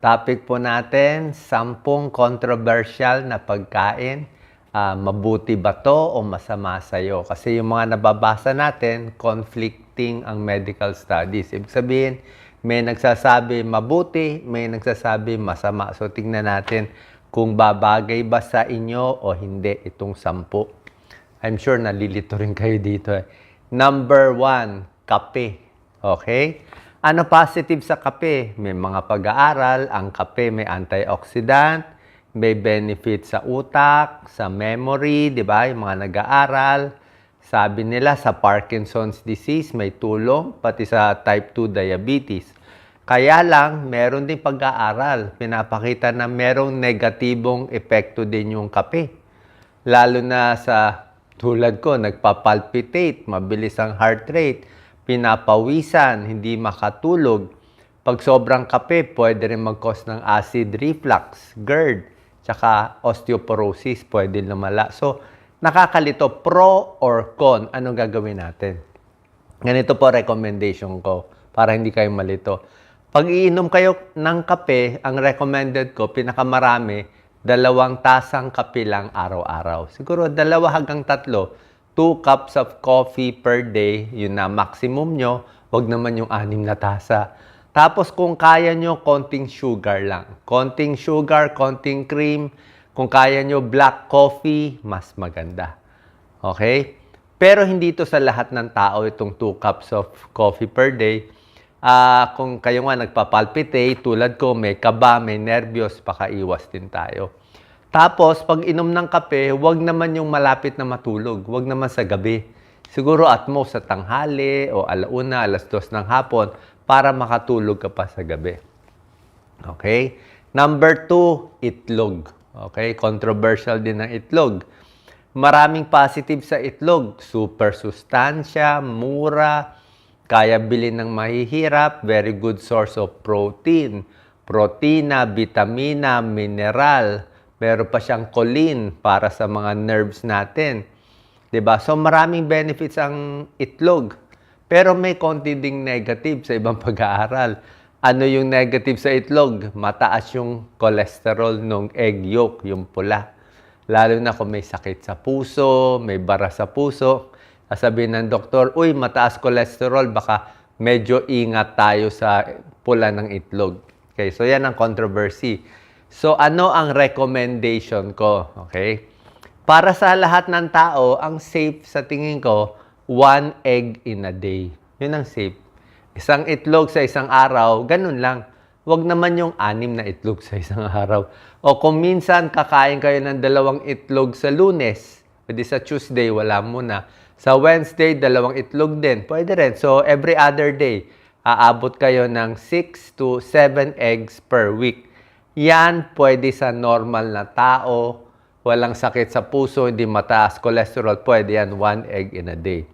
Topic po natin, 10 controversial na pagkain. Mabuti ba to o masama sa'yo? Kasi yung mga nababasa natin, conflicting ang medical studies. Ibig sabihin, may nagsasabi mabuti, may nagsasabi masama. So, tingnan natin kung babagay ba sa inyo o hindi itong 10. I'm sure nalilito rin kayo dito. Number 1, kape. Okay? Ano positive sa kape? May mga pag-aaral, ang kape may antioxidant, may benefit sa utak, sa memory, di ba? Yung mga nag-aaral. Sabi nila sa Parkinson's disease may tulong, pati sa type 2 diabetes. Kaya lang, meron din pag-aaral. Pinapakita na merong negatibong epekto din yung kape. Lalo na sa tulad ko, nagpapalpitate, mabilis ang heart rate, pinapawisan, hindi makatulog. Pag sobrang kape, pwede rin mag-cause ng acid reflux, GERD, tsaka osteoporosis, pwede lumala. So, nakakalito, pro or con, anong gagawin natin? Ganito po recommendation ko, para hindi kayo malito. Pag iinom kayo ng kape, ang recommended ko, pinakamarami, 2 tasang kape lang araw-araw. Siguro 2 hanggang 3, 2 cups of coffee per day, yun na maximum nyo, wag naman yung 6 na tasa. Tapos kung kaya nyo, konting sugar lang. Konting sugar, konting cream. Kung kaya nyo, black coffee, mas maganda. Okay? Pero hindi ito sa lahat ng tao, itong 2 cups of coffee per day. Kung kayo nga nagpapalpitate, tulad ko, may kaba, may nervyos, pakaiwas din tayo. Tapos, pag inom ng kape, huwag naman yung malapit na matulog. Huwag naman sa gabi. Siguro at most sa tanghali o alauna, 2:00 ng hapon para makatulog ka pa sa gabi. Okay? Number 2, itlog. Okay? Controversial din ang itlog. Maraming positive sa itlog. Super sustansya, mura, kaya bilhin ng mahihirap, very good source of protein. Protina, vitamina, mineral. Meron pa siyang choline para sa mga nerves natin. 'Di ba? So maraming benefits ang itlog. Pero may konti ding negative sa ibang pag-aaral. Ano yung negative sa itlog? Mataas yung cholesterol ng egg yolk, yung pula. Lalo na kung may sakit sa puso, may bara sa puso. Sasabihin ng doktor, uy, mataas cholesterol, baka medyo ingat tayo sa pula ng itlog. Okay, so yan ang controversy. So, ano ang recommendation ko? Okay? Para sa lahat ng tao, ang safe sa tingin ko, 1 egg in a day. Yun ang safe. Isang itlog sa isang araw, ganun lang. Huwag naman yung 6 na itlog sa isang araw. O kung minsan kakain kayo ng 2 itlog sa Lunes, pwede sa Tuesday, wala muna. Sa Wednesday, 2 itlog din. Pwede rin. So, every other day, aabot kayo ng 6 to 7 eggs per week. Yan pwede sa normal na tao, walang sakit sa puso, hindi mataas cholesterol, pwede yan 1 egg in a day.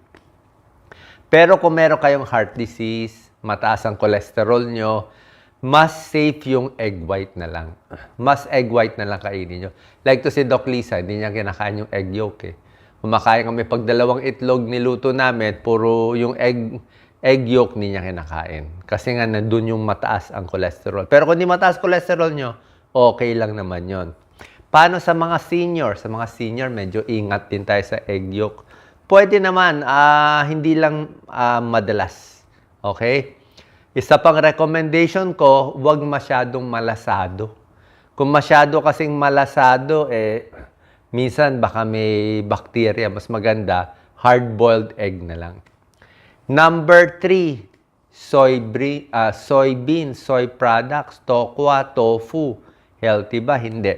Pero kung meron kayong heart disease, mataas ang cholesterol nyo, mas safe yung egg white na lang. Mas egg white na lang kainin nyo. Like to si Doc Lisa, hindi niya kinakain yung egg yolk eh. Kumakain kami pag 2 itlog niluto namin, puro yung egg yolk hindi niya kinakain. Kasi nga nandun yung mataas ang cholesterol. Pero kung di mataas cholesterol nyo, okay lang naman yon. Paano sa mga senior? Sa mga senior, medyo ingat din tayo sa egg yolk. Pwede naman, hindi lang madalas. Okay? Isa pang recommendation ko, huwag masyadong malasado. Kung masyado kasing malasado, minsan baka may bacteria. Mas maganda, hard-boiled egg na lang. Number 3, soybean, soy products, tokwa, tofu. Healthy ba? Hindi.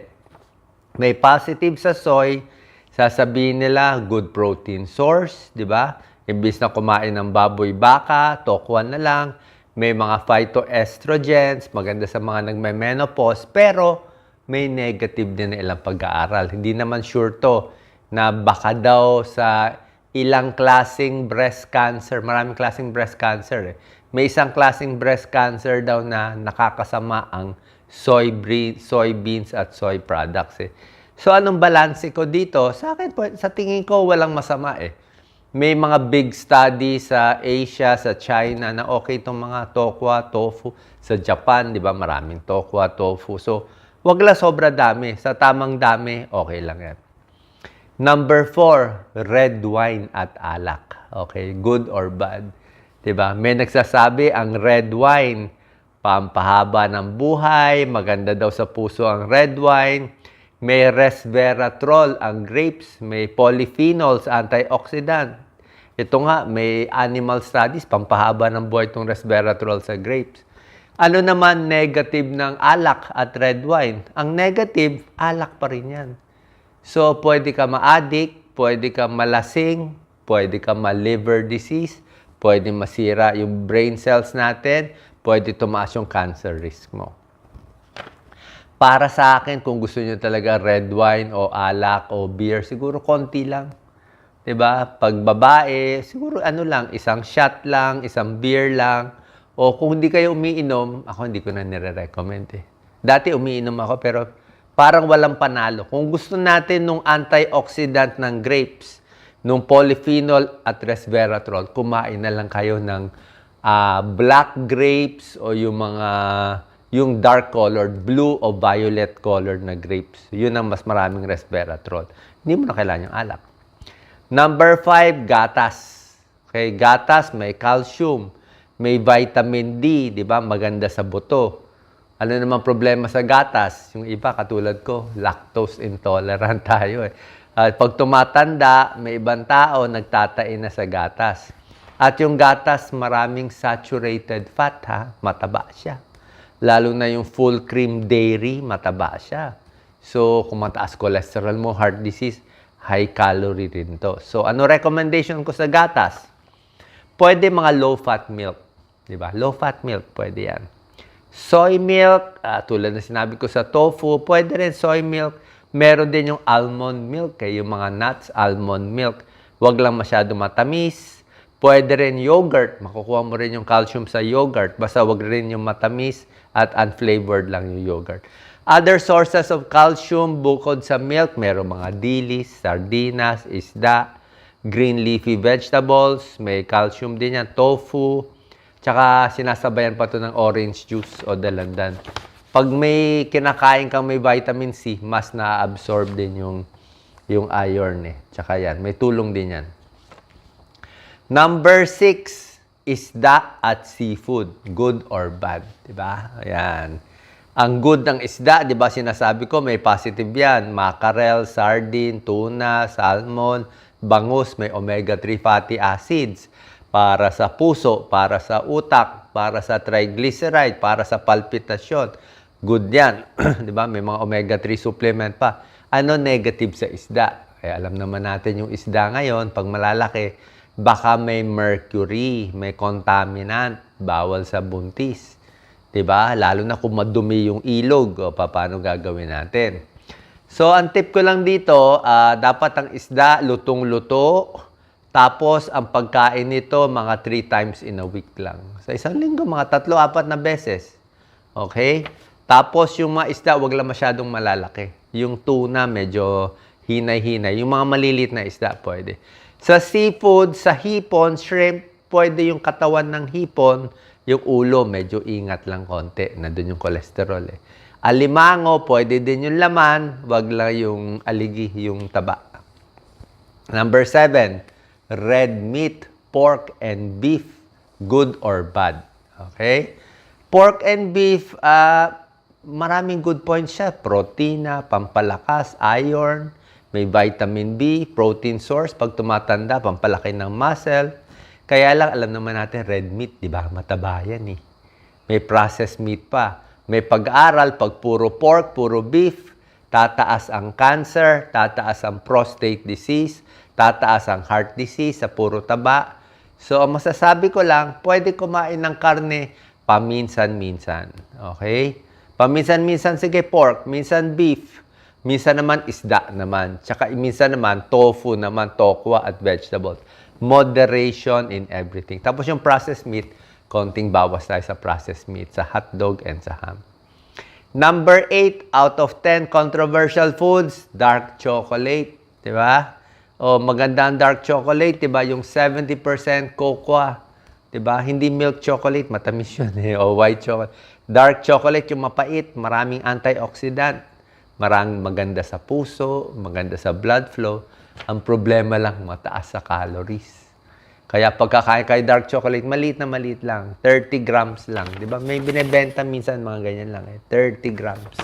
May positive sa soy, sasabihin nila good protein source, di ba? Imbis na kumain ng baboy baka, tokwa na lang. May mga phytoestrogens, maganda sa mga nagme-menopause, pero may negative din na ilang pag-aaral. Hindi naman sure to na baka daw sa ilang klaseng breast cancer, maraming klaseng breast cancer. May isang klaseng breast cancer daw na nakakasama ang soybeans at soy products. So, anong balanse ko dito? Sa akin, sa tingin ko, walang masama eh. May mga big study sa Asia, sa China na okay itong mga tokwa, tofu. Sa Japan, di ba, maraming tokwa, tofu. So, wag lang sobra dami. Sa tamang dami, okay lang yan. Number 4, red wine at alak. Okay, good or bad? Di ba? May nagsasabi ang red wine, pampahaba ng buhay, maganda daw sa puso ang red wine. May resveratrol ang grapes, may polyphenols, antioxidant. Ito nga, may animal studies, pampahaba ng buhay itong resveratrol sa grapes. Ano naman negative ng alak at red wine? Ang negative, alak pa rin yan. So, pwede ka ma-addict, pwede ka malasing, pwede ka ma-liver disease, pwede masira yung brain cells natin, pwede tumaas yung cancer risk mo. Para sa akin, kung gusto niyo talaga red wine o alak o beer, siguro konti lang. 'Di ba? Pag babae, siguro ano lang, isang shot lang, isang beer lang. O kung hindi kayo umiinom, ako hindi ko na nire-recommend eh. Dati umiinom ako pero parang walang panalo. Kung gusto natin nung antioxidant ng grapes, nung polyphenol at resveratrol, kumain na lang kayo ng black grapes o yung dark colored, blue o violet colored na grapes. Yun ang mas maraming resveratrol. Hindi mo na kailangan yung alak. Number 5, gatas. Okay, gatas may calcium, may vitamin D, di ba? Maganda sa buto. Ano naman problema sa gatas? Yung iba, katulad ko, lactose intolerant tayo eh. Pag tumatanda, may ibang tao nagtatain na sa gatas. At yung gatas, maraming saturated fat ha, mataba siya. Lalo na yung full cream dairy, mataba siya. So, kung mataas cholesterol mo, heart disease, high calorie rin to. So, ano recommendation ko sa gatas? Pwede mga low-fat milk. Diba? Low-fat milk, pwede yan. Soy milk, tulad na sinabi ko sa tofu, pwede rin soy milk. Meron din yung almond milk, yung mga nuts, almond milk. Huwag lang masyado matamis. Pwede rin yogurt. Makukuha mo rin yung calcium sa yogurt. Basta huwag rin yung matamis at unflavored lang yung yogurt. Other sources of calcium bukod sa milk, meron mga dilis, sardinas, isda, green leafy vegetables, may calcium din yan, tofu, tsaka sinasabayan pa ito ng orange juice o dalandan. Pag may kinakain kang may vitamin C, mas na-absorb din yung iron eh. Tsaka yan, may tulong din yan. Number 6, isda at seafood. Good or bad. Diba? Ayan. Ang good ng isda, diba sinasabi ko, may positive yan. Mackerel, sardine, tuna, salmon, bangus, may omega-3 fatty acids. Para sa puso, para sa utak, para sa triglyceride, para sa palpitasyon. Good yan. Diba? May mga omega-3 supplement pa. Ano negative sa isda? Kaya alam naman natin yung isda ngayon, pag malalaki, baka may mercury, may contaminant, bawal sa buntis. Diba? Lalo na kung madumi yung ilog, o paano gagawin natin. So, ang tip ko lang dito, dapat ang isda lutong-luto, tapos ang pagkain nito mga 3 times in a week lang. Sa isang linggo, mga 3-4 na beses. Okay? Tapos yung mga isda, wag lang masyadong malalaki. Yung tuna, medyo hinay-hinay. Yung mga maliliit na isda, pwede. Sa seafood, sa hipon, shrimp, pwede yung katawan ng hipon, yung ulo, medyo ingat lang konti. Nandun yung cholesterol eh. Alimango, pwede din yung laman, wag lang yung aligi, yung taba. Number 7, red meat, pork and beef, good or bad. Okay? Pork and beef, maraming good points siya. Protina, pampalakas, iron, may vitamin B, protein source, pag tumatanda, pampalaki ng muscle. Kaya lang, alam naman natin, red meat, di ba? Mataba yan eh. May processed meat pa. May pag-aaral, pag puro pork, puro beef, tataas ang cancer, tataas ang prostate disease, tataas ang heart disease sa puro taba. So, ang masasabi ko lang, pwede kumain ng karne paminsan-minsan. Okay? Paminsan-minsan, sige, pork, minsan beef, minsan naman isda naman, tsaka minsan naman tofu naman, tokwa at vegetables. Moderation in everything. Tapos yung processed meat, konting bawas tayo sa processed meat, sa hotdog and sa ham. Number 8 out of 10 controversial foods, dark chocolate. Diba? O maganda ang dark chocolate, 'di ba? Yung 70% cocoa, 'di ba? Hindi milk chocolate, matamis 'yun eh. O white chocolate. Dark chocolate yung mapait, maraming antioxidant, maraming maganda sa puso, maganda sa blood flow. Ang problema lang, mataas sa calories. Kaya pagkakain kayo dark chocolate, maliit lang. 30 grams lang. Di ba? May binibenta minsan mga ganyan lang eh. 30 grams.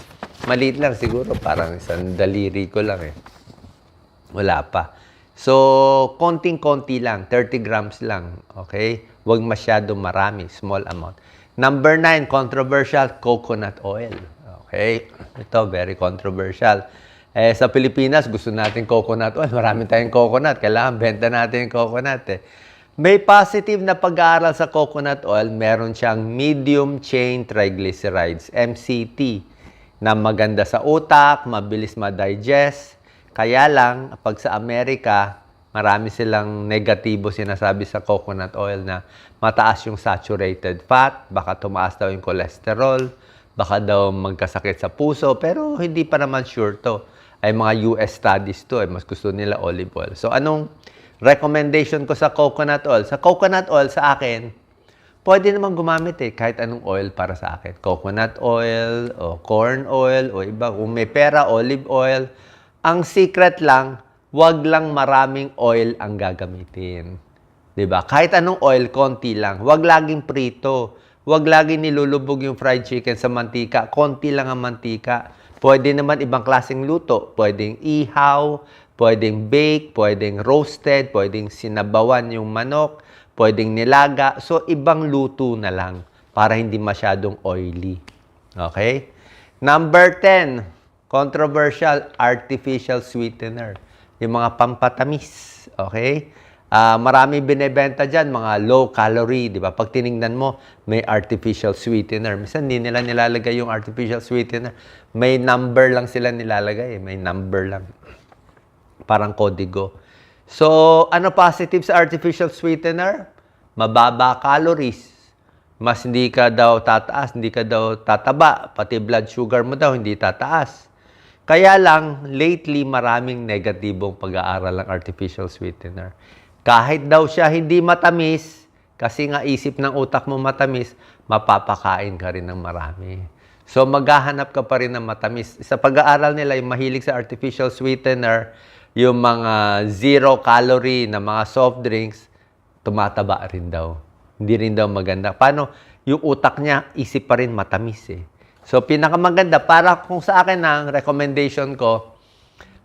Maliit lang siguro. Parang isang daliri ko lang eh. Wala pa. So, konting-konti lang. 30 grams lang. Okay? Huwag masyadong marami. Small amount. Number 9, controversial, coconut oil. Okay? Ito, very controversial. Sa Pilipinas, gusto natin coconut oil. Marami tayong coconut. Kailangan benta natin yung coconut eh. May positive na pag-aaral sa coconut oil, meron siyang medium chain triglycerides, MCT, na maganda sa utak, mabilis ma-digest. Kaya lang, pag sa Amerika, marami silang negatibo sinasabi sa coconut oil na mataas yung saturated fat, baka tumaas daw yung cholesterol, baka daw magkasakit sa puso, pero hindi pa naman sure to. Ay mga US studies to, mas gusto nila olive oil. So anong recommendation ko sa coconut oil? Sa coconut oil, sa akin, pwede naman gumamit eh, kahit anong oil para sa akin. Coconut oil, o corn oil, o iba. Kung may pera, olive oil. Ang secret lang, wag lang maraming oil ang gagamitin. 'Di ba? Kahit anong oil, konti lang. Wag laging prito. Wag laging nilulubog yung fried chicken sa mantika. Konti lang ang mantika. Pwede naman ibang klaseng luto. Pwedeng ihaw, pwedeng bake, pwedeng roasted, pwedeng sinabawan yung manok, pwedeng nilaga. So, ibang luto na lang para hindi masyadong oily. Okay? Number 10, controversial, artificial sweetener. Yung mga pampatamis. Okay? Marami binebenta dyan, mga low calorie, di ba? Pag tinignan mo, may artificial sweetener. Minsan, hindi nila nilalagay yung artificial sweetener. May number lang sila nilalagay. May number lang. Parang kodigo. So, ano positive sa artificial sweetener? Mababa calories. Mas hindi ka daw tataas, hindi ka daw tataba. Pati blood sugar mo daw, hindi tataas. Kaya lang, lately, maraming negatibong pag-aaral ng artificial sweetener. Kahit daw siya hindi matamis, kasi nga isip ng utak mo matamis, mapapakain ka rin ng marami. So, maghahanap ka pa rin ng matamis. Sa pag-aaral nila, yung mahilig sa artificial sweetener, yung mga zero-calorie na mga soft drinks, tumataba rin daw. Hindi rin daw maganda. Paano? Yung utak niya, isip pa rin matamis eh. So, pinakamaganda, para kung sa akin ang recommendation ko,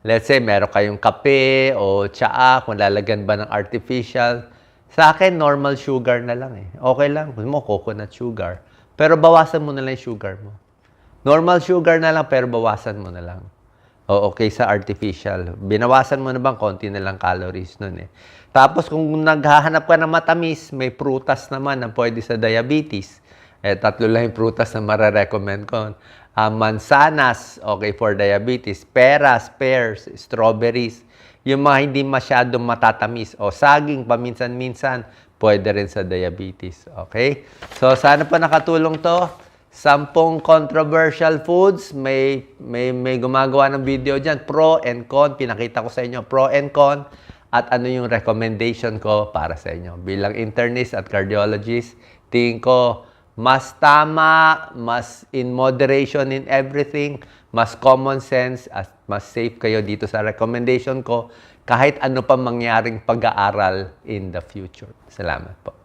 let's say, meron kayong kape o tsaa, kung lalagyan ba ng artificial. Sa akin, normal sugar na lang eh. Okay lang. Gusto mo, coconut sugar. Pero bawasan mo na lang yung sugar mo. Normal sugar na lang, pero bawasan mo na lang. O okay sa artificial. Binawasan mo na bang konti na lang calories nun eh. Tapos kung naghahanap ka ng matamis, may prutas naman na pwede sa diabetes. Tatlo lang yung prutas na mararecommend ko. Mansanas, okay for diabetes. Peras, pears, strawberries. Yung mga hindi masyadong matatamis. O saging, paminsan-minsan, pwede rin sa diabetes. Okay? So, sana pa nakatulong to. 10 controversial foods. May gumagawa ng video dyan. Pro and con. Pinakita ko sa inyo. Pro and con. At ano yung recommendation ko para sa inyo. Bilang internist at cardiologist, tingin ko, mas tama, mas in moderation in everything, mas common sense, at mas safe kayo dito sa recommendation ko kahit ano pa mangyaring pag-aaral in the future. Salamat po.